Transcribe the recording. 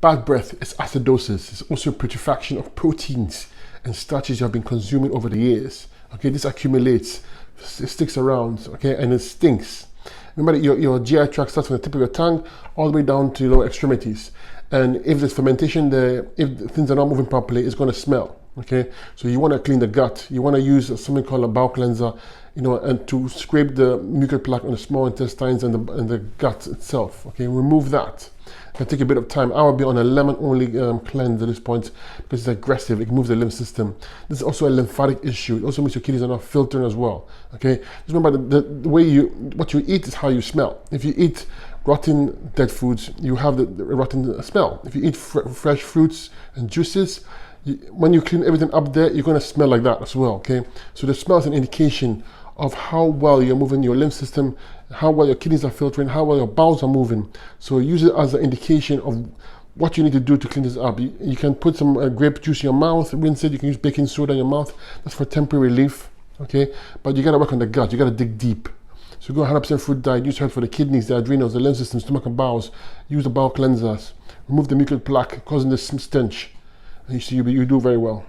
Bad breath is acidosis. It's also putrefaction of proteins and starches you have been consuming over the years. Okay, this accumulates, it sticks around, okay, and it stinks. Remember that your GI tract starts from the tip of your tongue all the way down to your lower extremities. And if there's fermentation there, if things are not moving properly, it's going to smell. Okay, so you want to clean the gut. You want to use something called a bowel cleanser, and to scrape the mucus plaque on the small intestines and the gut itself. Okay, remove that. It can take a bit of time. I will be on a lemon only cleanse at this point because it's aggressive. It moves the lymph system. This is also a lymphatic issue. It also means your kidneys are not filtering as well. Okay, just remember the way what you eat is how you smell. If you eat rotten dead foods, you have the rotten smell. If you eat fresh fruits and juices, when you clean everything up there, you're going to smell like that as well. Okay, so the smell is an indication of how well you're moving your lymph system, how well your kidneys are filtering, how well your bowels are moving. So use it as an indication of what you need to do to clean this up. You can put some grape juice in your mouth, rinse it. You can use baking soda in your mouth. That's for temporary relief. Okay, but you got to work on the gut. You got to dig deep. So go 100% fruit diet. Use herbs for the kidneys, the adrenals, the lymph system, stomach and bowels. Use the bowel cleansers. Remove the mucus plaque causing this stench. And you see, you do very well.